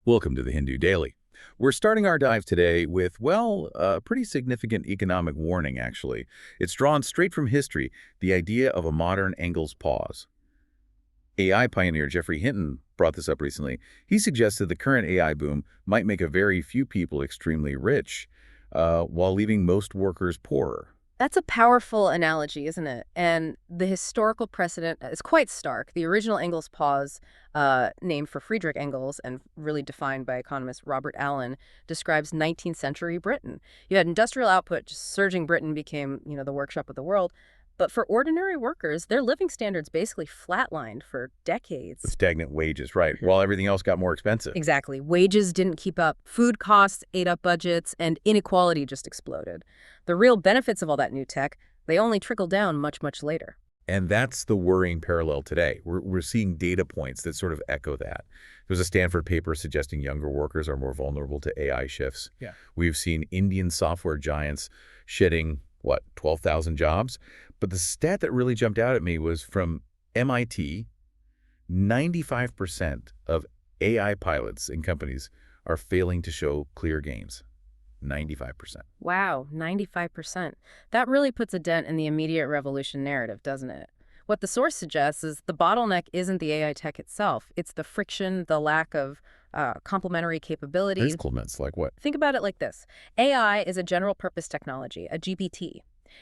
Welcome to the Hindu Daily. We're starting our dive today with, well, a pretty significant economic warning, actually. It's drawn straight from history, the idea of a modern Engels pause. AI pioneer Geoffrey Hinton brought this up recently. He suggested the current AI boom might make a very few people extremely rich, while leaving most workers poorer. That's a powerful analogy, isn't it? And the historical precedent is quite stark. The original Engels pause, named for Friedrich Engels and really defined by economist Robert Allen, describes 19th century Britain. You had industrial output just surging. Britain became, the workshop of the world. But for ordinary workers, their living standards basically flatlined for decades. Stagnant wages, right, while everything else got more expensive. Exactly. Wages didn't keep up. Food costs ate up budgets, and inequality just exploded. The real benefits of all that new tech, they only trickled down much, much later. And that's the worrying parallel today. We're seeing data points that sort of echo that. There's a Stanford paper suggesting younger workers are more vulnerable to AI shifts. Yeah. We've seen Indian software giants shedding, 12,000 jobs? But the stat that really jumped out at me was from MIT, 95% of AI pilots in companies are failing to show clear gains. 95%. Wow, 95%. That really puts a dent in the immediate revolution narrative, doesn't it? What the source suggests is the bottleneck isn't the AI tech itself. It's the friction, the lack of complementary capabilities. Increments, like what? Think about it like this. AI is a general-purpose technology, a GPT.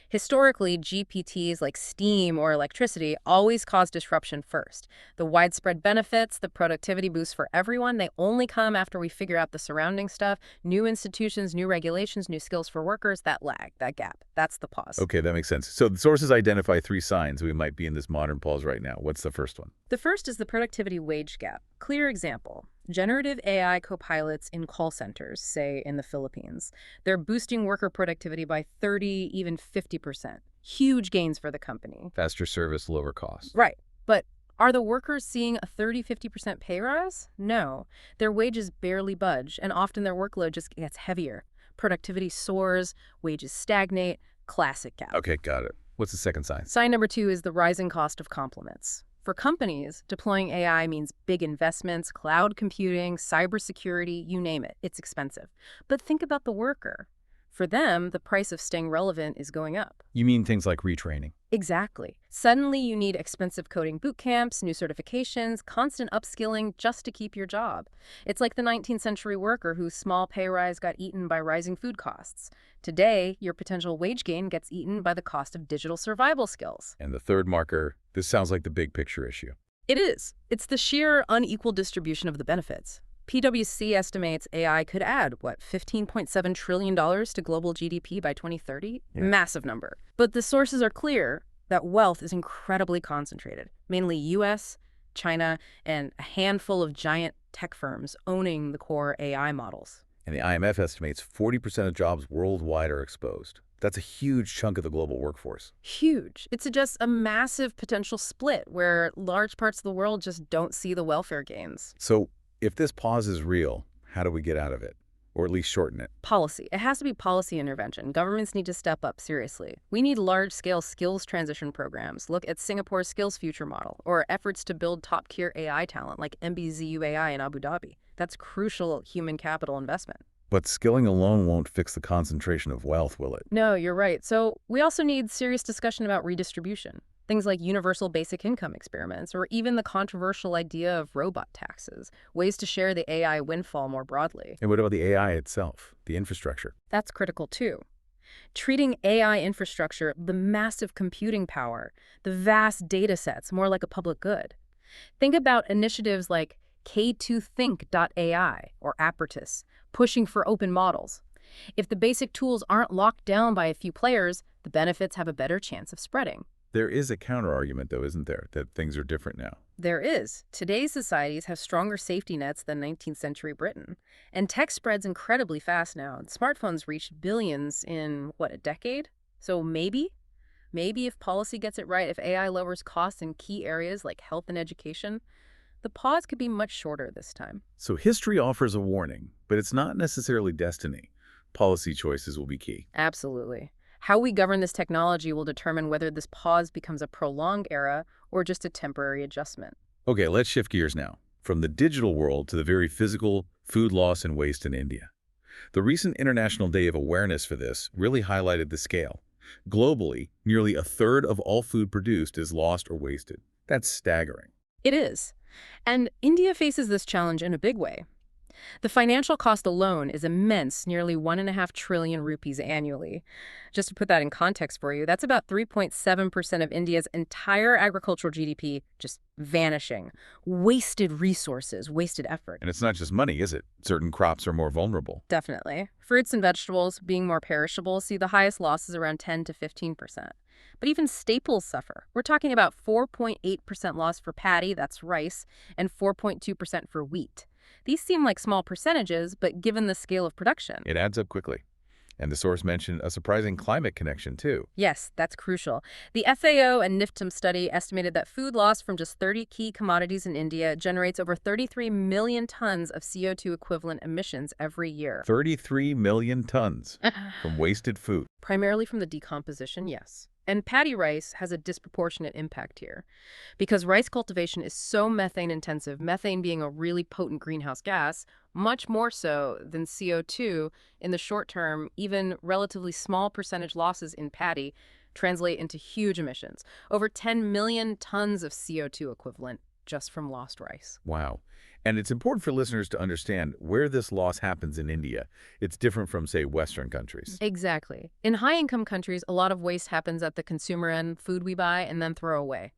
Historically, GPTs like steam or electricity always cause disruption first. The widespread benefits, the productivity boosts for everyone, they only come after we figure out the surrounding stuff, new institutions, new regulations, new skills for workers, that lag, that gap. That's the pause. Okay, that makes sense. So the sources identify 3 signs we might be in this modern pause right now. What's the first one? The first is the productivity wage gap. Clear example. Generative AI copilots in call centers, say in the Philippines, they're boosting worker productivity by 30, even 50%. Huge gains for the company. Faster service, lower cost. Right. But are the workers seeing a 30–50% pay rise? No. Their wages barely budge, and often their workload just gets heavier. Productivity soars, wages stagnate, classic gap. Okay, got it. What's the second sign? Sign number 2 is the rising cost of complements. For companies, deploying AI means big investments, cloud computing, cybersecurity, you name it. It's expensive. But think about the worker. For them, the price of staying relevant is going up. You mean things like retraining? Exactly. Suddenly, you need expensive coding boot camps, new certifications, constant upskilling just to keep your job. It's like the 19th century worker whose small pay rise got eaten by rising food costs. Today, your potential wage gain gets eaten by the cost of digital survival skills. And the third marker, this sounds like the big picture issue. It is. It's the sheer unequal distribution of the benefits. PwC estimates AI could add, $15.7 trillion to global GDP by 2030? Yeah. Massive number. But the sources are clear that wealth is incredibly concentrated, mainly US, China, and a handful of giant tech firms owning the core AI models. And the IMF estimates 40% of jobs worldwide are exposed. That's a huge chunk of the global workforce. Huge. It suggests a massive potential split where large parts of the world just don't see the welfare gains. So if this pause is real, how do we get out of it? Or at least shorten it? Policy. It has to be policy intervention. Governments need to step up seriously. We need large-scale skills transition programs. Look at Singapore's Skills Future model, or efforts to build top-tier AI talent like MBZU AI in Abu Dhabi. That's crucial human capital investment. But skilling alone won't fix the concentration of wealth, will it? No, you're right. So we also need serious discussion about redistribution. Things like universal basic income experiments, or even the controversial idea of robot taxes, ways to share the AI windfall more broadly. And what about the AI itself, the infrastructure? That's critical too. Treating AI infrastructure, the massive computing power, the vast data sets, more like a public good. Think about initiatives like K2Think.ai or Apertus, pushing for open models. If the basic tools aren't locked down by a few players, the benefits have a better chance of spreading. There is a counter-argument, though, isn't there, that things are different now? There is. Today's societies have stronger safety nets than 19th century Britain. And tech spreads incredibly fast now. And smartphones reached billions in, a decade? So maybe if policy gets it right, if AI lowers costs in key areas like health and education, the pause could be much shorter this time. So history offers a warning, but it's not necessarily destiny. Policy choices will be key. Absolutely. How we govern this technology will determine whether this pause becomes a prolonged era or just a temporary adjustment. Okay, let's shift gears now. From the digital world to the very physical, food loss and waste in India. The recent International Day of Awareness for this really highlighted the scale. Globally, nearly a third of all food produced is lost or wasted. That's staggering. It is. And India faces this challenge in a big way. The financial cost alone is immense, nearly 1.5 trillion rupees annually. Just to put that in context for you, that's about 3.7% of India's entire agricultural GDP just vanishing. Wasted resources, wasted effort. And it's not just money, is it? Certain crops are more vulnerable. Definitely. Fruits and vegetables, being more perishable, see the highest losses around 10 to 15%. But even staples suffer. We're talking about 4.8% loss for paddy, that's rice, and 4.2% for wheat. These seem like small percentages, but given the scale of production. It adds up quickly. And the source mentioned a surprising climate connection, too. Yes, that's crucial. The FAO and NIFTM study estimated that food loss from just 30 key commodities in India generates over 33 million tons of CO2 equivalent emissions every year. 33 million tons from wasted food. Primarily from the decomposition, yes. And paddy rice has a disproportionate impact here. Because rice cultivation is so methane intensive, methane being a really potent greenhouse gas, much more so than CO2, in the short term, even relatively small percentage losses in paddy translate into huge emissions. Over 10 million tons of CO2 equivalent just from lost rice. Wow. And it's important for listeners to understand where this loss happens in India. It's different from, say, Western countries. Exactly. In high-income countries, a lot of waste happens at the consumer end, food we buy and then throw away.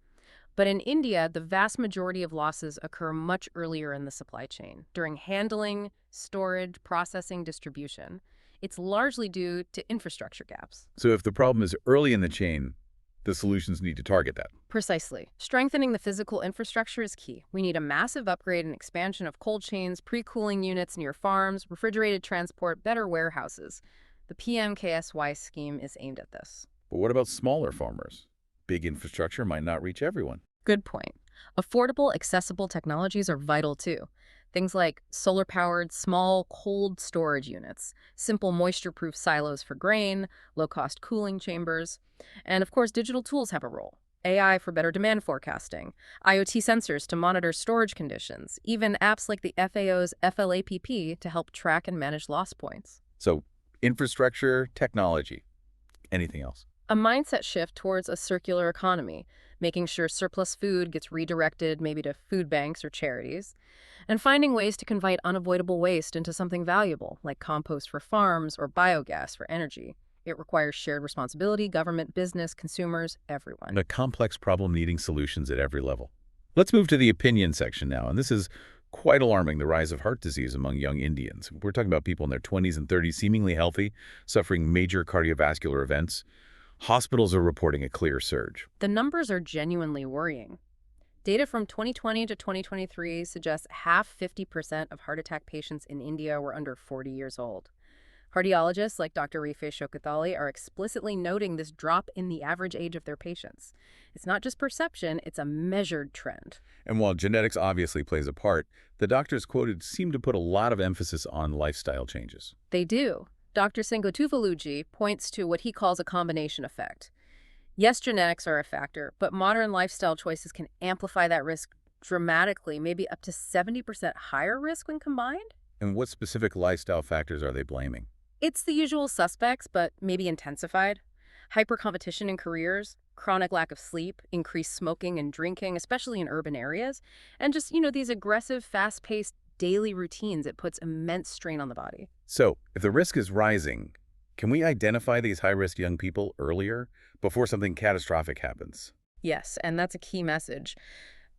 But in India, the vast majority of losses occur much earlier in the supply chain, during handling, storage, processing, distribution. It's largely due to infrastructure gaps. So if the problem is early in the chain, the solutions need to target that. Precisely. Strengthening the physical infrastructure is key. We need a massive upgrade and expansion of cold chains, pre-cooling units near farms, refrigerated transport, better warehouses. The PMKSY scheme is aimed at this. But what about smaller farmers? Big infrastructure might not reach everyone. Good point. Affordable, accessible technologies are vital too. Things like solar-powered, small, cold storage units, simple moisture-proof silos for grain, low-cost cooling chambers, and of course, digital tools have a role. AI for better demand forecasting, IoT sensors to monitor storage conditions, even apps like the FAO's FLAPP to help track and manage loss points. So infrastructure, technology, anything else? A mindset shift towards a circular economy, making sure surplus food gets redirected maybe to food banks or charities, and finding ways to convert unavoidable waste into something valuable, like compost for farms or biogas for energy. It requires shared responsibility, government, business, consumers, everyone. A complex problem needing solutions at every level. Let's move to the opinion section now, and this is quite alarming, the rise of heart disease among young Indians. We're talking about people in their 20s and 30s, seemingly healthy, suffering major cardiovascular events. Hospitals are reporting a clear surge. The numbers are genuinely worrying. Data from 2020 to 2023 suggests 50% of heart attack patients in India were under 40 years old. Cardiologists like Dr. Rife Shokatali are explicitly noting this drop in the average age of their patients. It's not just perception, it's a measured trend. And while genetics obviously plays a part, the doctors quoted seem to put a lot of emphasis on lifestyle changes. They do. Dr. Sengotuvaluji points to what he calls a combination effect. Yes, genetics are a factor, but modern lifestyle choices can amplify that risk dramatically, maybe up to 70% higher risk when combined. And what specific lifestyle factors are they blaming? It's the usual suspects, but maybe intensified. Hyper-competition in careers, chronic lack of sleep, increased smoking and drinking, especially in urban areas, and just, these aggressive, fast-paced daily routines. It puts immense strain on the body. So, if the risk is rising, can we identify these high-risk young people earlier, before something catastrophic happens? Yes, and that's a key message.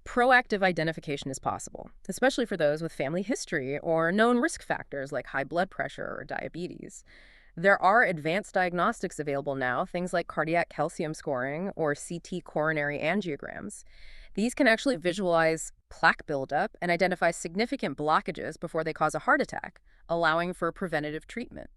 Proactive identification is possible, especially for those with family history or known risk factors like high blood pressure or diabetes. There are advanced diagnostics available now, things like cardiac calcium scoring or CT coronary angiograms. These can actually visualize plaque buildup and identify significant blockages before they cause a heart attack, allowing for preventative treatment.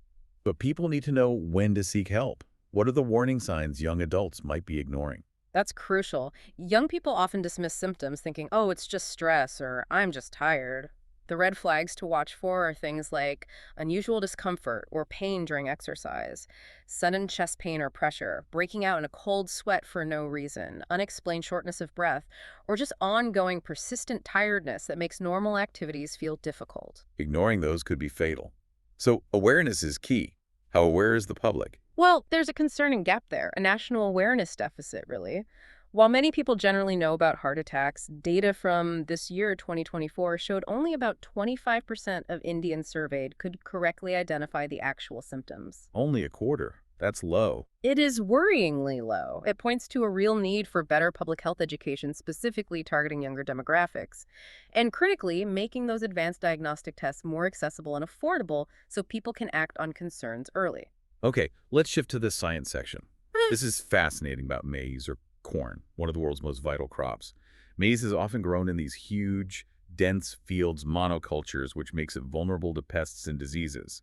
But people need to know when to seek help. What are the warning signs young adults might be ignoring? That's crucial. Young people often dismiss symptoms thinking, oh, it's just stress or I'm just tired. The red flags to watch for are things like unusual discomfort or pain during exercise, sudden chest pain or pressure, breaking out in a cold sweat for no reason, unexplained shortness of breath, or just ongoing persistent tiredness that makes normal activities feel difficult. Ignoring those could be fatal. So awareness is key. How aware is the public? Well, there's a concerning gap there, a national awareness deficit, really. While many people generally know about heart attacks, data from this year, 2024, showed only about 25% of Indians surveyed could correctly identify the actual symptoms. Only a quarter. That's low. It is worryingly low. It points to a real need for better public health education, specifically targeting younger demographics. And critically, making those advanced diagnostic tests more accessible and affordable so people can act on concerns early. Okay, let's shift to the science section. This is fascinating about maize or corn, one of the world's most vital crops. Maize is often grown in these huge, dense fields, monocultures, which makes it vulnerable to pests and diseases.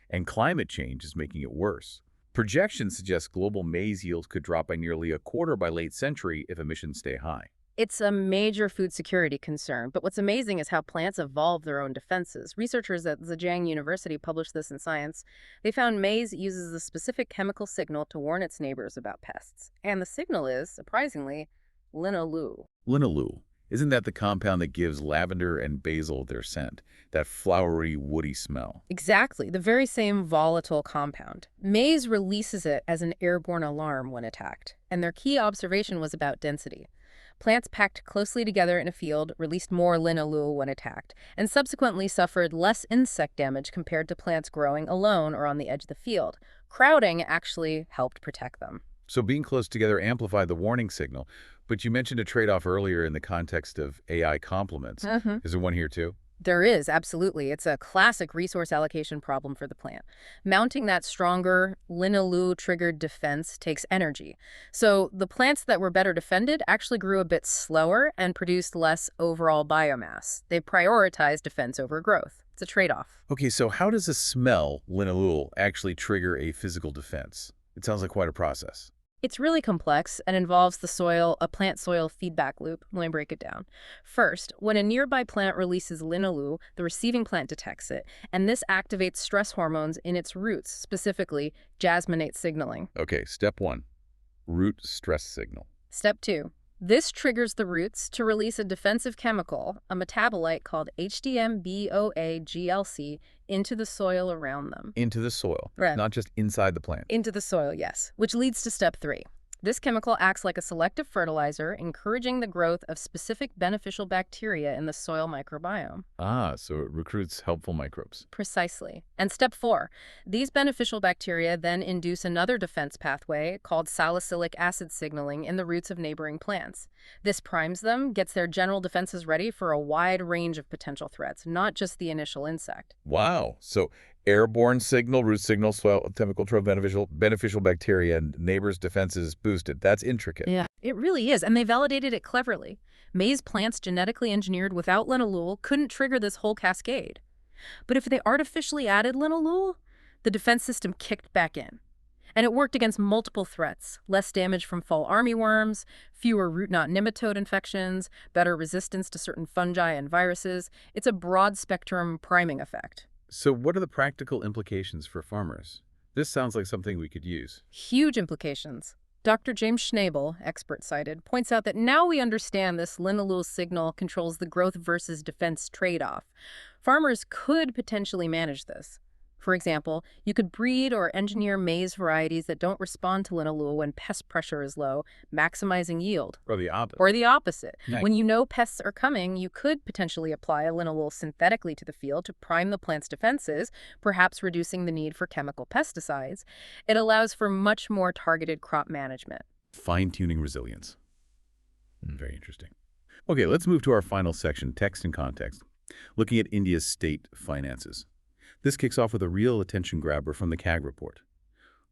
And climate change is making it worse. Projections suggest global maize yields could drop by nearly a quarter by late century if emissions stay high. It's a major food security concern, but what's amazing is how plants evolve their own defenses. Researchers at Zhejiang University published this in Science. They found maize uses a specific chemical signal to warn its neighbors about pests. And the signal is, surprisingly, linalool. Linalool. Isn't that the compound that gives lavender and basil their scent? That flowery, woody smell. Exactly, the very same volatile compound. Maize releases it as an airborne alarm when attacked, and their key observation was about density. Plants packed closely together in a field released more linalool when attacked, and subsequently suffered less insect damage compared to plants growing alone or on the edge of the field. Crowding actually helped protect them. So being close together amplified the warning signal. But you mentioned a trade-off earlier in the context of AI complements. Is there one here too? There is, absolutely. It's a classic resource allocation problem for the plant. Mounting that stronger linalool-triggered defense takes energy. So the plants that were better defended actually grew a bit slower and produced less overall biomass. They prioritized defense over growth. It's a trade-off. Okay, so how does a smell, linalool, actually trigger a physical defense? It sounds like quite a process. It's really complex and involves a plant-soil feedback loop. Let me break it down. First, when a nearby plant releases linalool, the receiving plant detects it, and this activates stress hormones in its roots, specifically jasmonate signaling. Okay, step one, root stress signal. Step 2. This triggers the roots to release a defensive chemical, a metabolite called HDM-BOA-GLC, into the soil around them. Into the soil, Right. not just inside the plant. Into the soil, yes. Which leads to step 3. This chemical acts like a selective fertilizer, encouraging the growth of specific beneficial bacteria in the soil microbiome. Ah, so it recruits helpful microbes. Precisely. And step 4. These beneficial bacteria then induce another defense pathway called salicylic acid signaling in the roots of neighboring plants. This primes them, gets their general defenses ready for a wide range of potential threats, not just the initial insect. Wow. So airborne signal, root signal, soil, chemical, beneficial bacteria, and neighbors' defenses boosted. That's intricate. Yeah, it really is, and they validated it cleverly. Maize plants genetically engineered without linalool couldn't trigger this whole cascade. But if they artificially added linalool, the defense system kicked back in. And it worked against multiple threats: less damage from fall armyworms, fewer root knot nematode infections, better resistance to certain fungi and viruses. It's a broad-spectrum priming effect. So what are the practical implications for farmers? This sounds like something we could use. Huge implications. Dr. James Schnabel, expert cited, points out that now we understand this linalool signal controls the growth versus defense trade-off. Farmers could potentially manage this. For example, you could breed or engineer maize varieties that don't respond to linalool when pest pressure is low, maximizing yield. Or the opposite. Or the opposite. Nice. When you know pests are coming, you could potentially apply a linalool synthetically to the field to prime the plant's defenses, perhaps reducing the need for chemical pesticides. It allows for much more targeted crop management. Fine-tuning resilience. Very interesting. Okay, let's move to our final section, text and context, looking at India's state finances. This kicks off with a real attention grabber from the CAG report.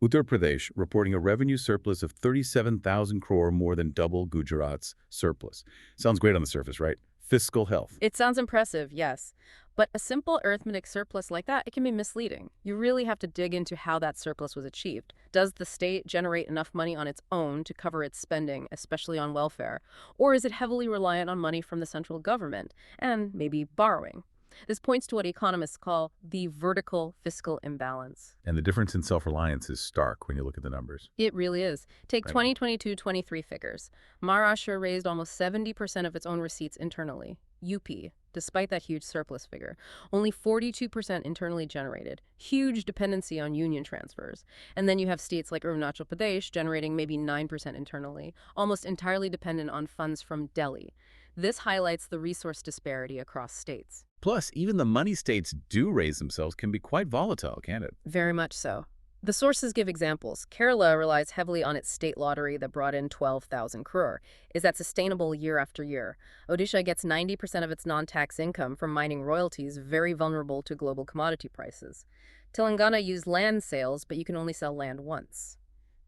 Uttar Pradesh reporting a revenue surplus of 37,000 crore, more than double Gujarat's surplus. Sounds great on the surface, right? Fiscal health. It sounds impressive, yes. But a simple arithmetic surplus like that, it can be misleading. You really have to dig into how that surplus was achieved. Does the state generate enough money on its own to cover its spending, especially on welfare? Or is it heavily reliant on money from the central government and maybe borrowing? This points to what economists call the vertical fiscal imbalance. And the difference in self-reliance is stark when you look at the numbers. It really is. Take Right. 2022-23 figures. Maharashtra raised almost 70% of its own receipts internally. UP, despite that huge surplus figure, only 42% internally generated. Huge dependency on union transfers. And then you have states like Arunachal Pradesh generating maybe 9% internally, almost entirely dependent on funds from Delhi. This highlights the resource disparity across states. Plus, even the money states do raise themselves can be quite volatile, can't it? Very much so. The sources give examples. Kerala relies heavily on its state lottery that brought in 12,000 crore. Is that sustainable year after year? Odisha gets 90% of its non-tax income from mining royalties, very vulnerable to global commodity prices. Telangana used land sales, but you can only sell land once.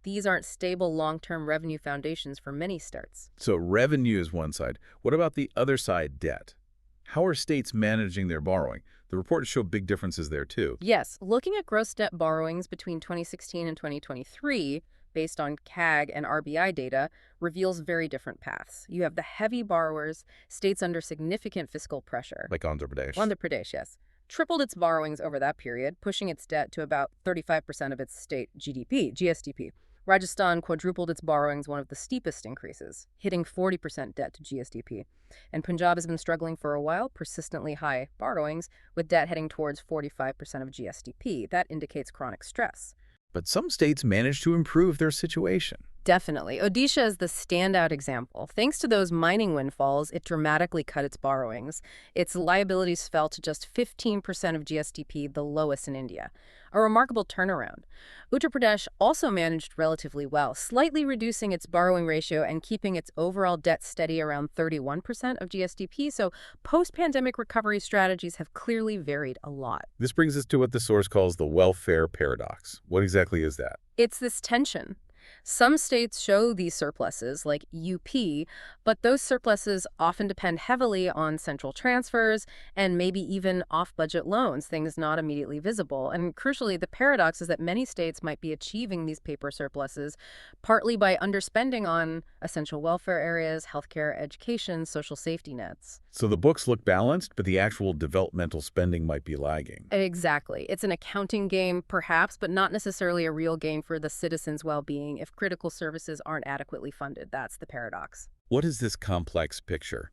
These aren't stable long-term revenue foundations for many states. So revenue is one side. What about the other side, debt? How are states managing their borrowing? The reports show big differences there, too. Yes, looking at gross debt borrowings between 2016 and 2023, based on CAG and RBI data, reveals very different paths. You have the heavy borrowers, states under significant fiscal pressure. Like Andhra Pradesh. Andhra Pradesh, yes. Tripled its borrowings over that period, pushing its debt to about 35% of its state GSDP. Rajasthan quadrupled its borrowings, one of the steepest increases, hitting 40% debt to GSDP. And Punjab has been struggling for a while, persistently high borrowings, with debt heading towards 45% of GSDP. That indicates chronic stress. But some states managed to improve their situation. Definitely. Odisha is the standout example. Thanks to those mining windfalls, it dramatically cut its borrowings. Its liabilities fell to just 15% of GSDP, the lowest in India. A remarkable turnaround. Uttar Pradesh also managed relatively well, slightly reducing its borrowing ratio and keeping its overall debt steady around 31% of GSDP, so post-pandemic recovery strategies have clearly varied a lot. This brings us to what the source calls the welfare paradox. What exactly is that? It's this tension. Some states show these surpluses, like UP, but those surpluses often depend heavily on central transfers and maybe even off-budget loans, things not immediately visible. And crucially, the paradox is that many states might be achieving these paper surpluses partly by underspending on essential welfare areas, healthcare, education, social safety nets. So the books look balanced, but the actual developmental spending might be lagging. Exactly. It's an accounting game, perhaps, but not necessarily a real gain for the citizens' well-being if critical services aren't adequately funded. That's the paradox. What is this complex picture?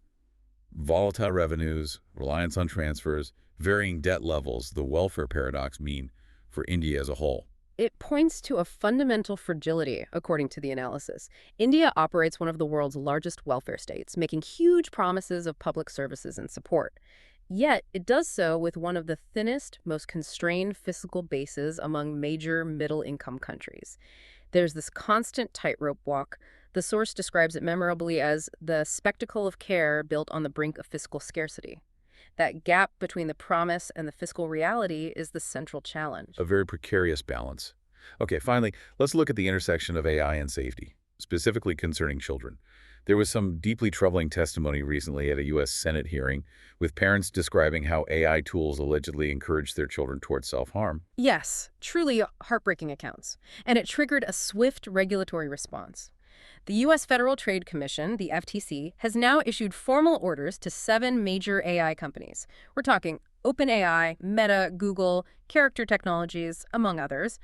Volatile revenues, reliance on transfers, varying debt levels, the welfare paradox mean for India as a whole? It points to a fundamental fragility, according to the analysis. India operates one of the world's largest welfare states, making huge promises of public services and support. Yet, it does so with one of the thinnest, most constrained fiscal bases among major middle-income countries. There's this constant tightrope walk. The source describes it memorably as the spectacle of care built on the brink of fiscal scarcity. That gap between the promise and the fiscal reality is the central challenge. A very precarious balance. Okay, finally, let's look at the intersection of AI and safety, specifically concerning children. There was some deeply troubling testimony recently at a U.S. Senate hearing, with parents describing how AI tools allegedly encourage their children towards self-harm. Yes, truly heartbreaking accounts. And it triggered a swift regulatory response. The U.S. Federal Trade Commission, the FTC, has now issued formal orders to 7 major AI companies. We're talking OpenAI, Meta, Google, Character Technologies, among others.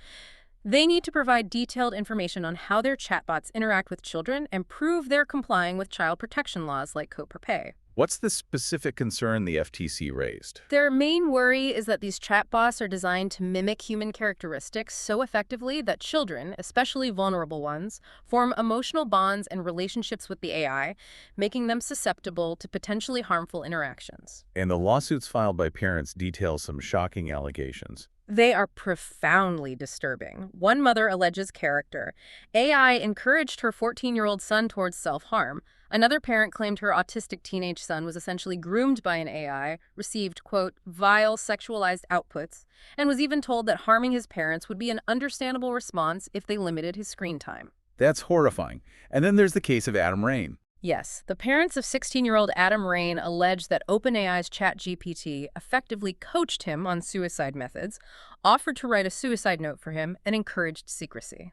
They need to provide detailed information on how their chatbots interact with children and prove they're complying with child protection laws like co-pay. What's the specific concern the FTC raised? Their main worry is that these chatbots are designed to mimic human characteristics so effectively that children, especially vulnerable ones, form emotional bonds and relationships with the AI, making them susceptible to potentially harmful interactions. And the lawsuits filed by parents detail some shocking allegations. They are profoundly disturbing. One mother alleges character. AI encouraged her 14-year-old son towards self-harm. Another parent claimed her autistic teenage son was essentially groomed by an AI, received, quote, vile sexualized outputs, and was even told that harming his parents would be an understandable response if they limited his screen time. That's horrifying. And then there's the case of Adam Rain. Yes, the parents of 16-year-old Adam Rain allege that OpenAI's ChatGPT effectively coached him on suicide methods, offered to write a suicide note for him, and encouraged secrecy.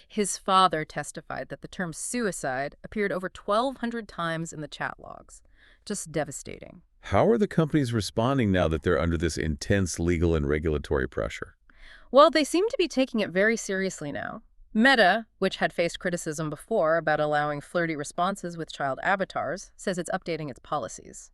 His father testified that the term suicide appeared over 1,200 times in the chat logs. Just devastating. How are the companies responding now that they're under this intense legal and regulatory pressure? Well, they seem to be taking it very seriously now. Meta, which had faced criticism before about allowing flirty responses with child avatars, says it's updating its policies.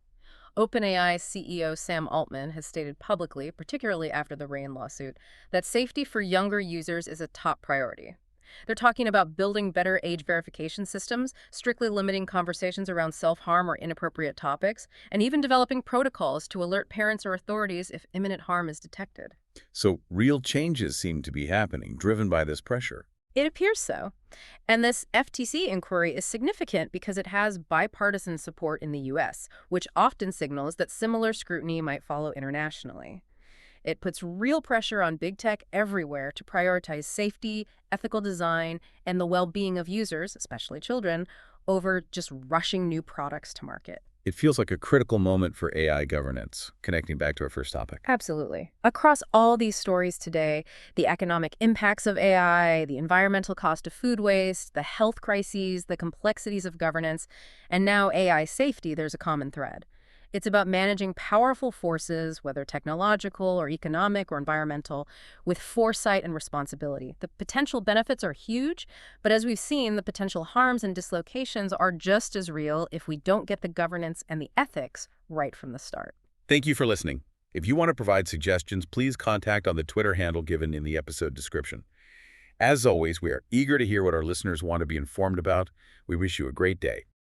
OpenAI CEO Sam Altman has stated publicly, particularly after the Rain lawsuit, that safety for younger users is a top priority. They're talking about building better age verification systems, strictly limiting conversations around self-harm or inappropriate topics, and even developing protocols to alert parents or authorities if imminent harm is detected. So real changes seem to be happening, driven by this pressure. It appears so. And this FTC inquiry is significant because it has bipartisan support in the U.S., which often signals that similar scrutiny might follow internationally. It puts real pressure on big tech everywhere to prioritize safety, ethical design, and the well-being of users, especially children, over just rushing new products to market. It feels like a critical moment for AI governance, connecting back to our first topic. Absolutely. Across all these stories today, the economic impacts of AI, the environmental cost of food waste, the health crises, the complexities of governance, and now AI safety, there's a common thread. It's about managing powerful forces, whether technological or economic or environmental, with foresight and responsibility. The potential benefits are huge, but as we've seen, the potential harms and dislocations are just as real if we don't get the governance and the ethics right from the start. Thank you for listening. If you want to provide suggestions, please contact on the Twitter handle given in the episode description. As always, we are eager to hear what our listeners want to be informed about. We wish you a great day.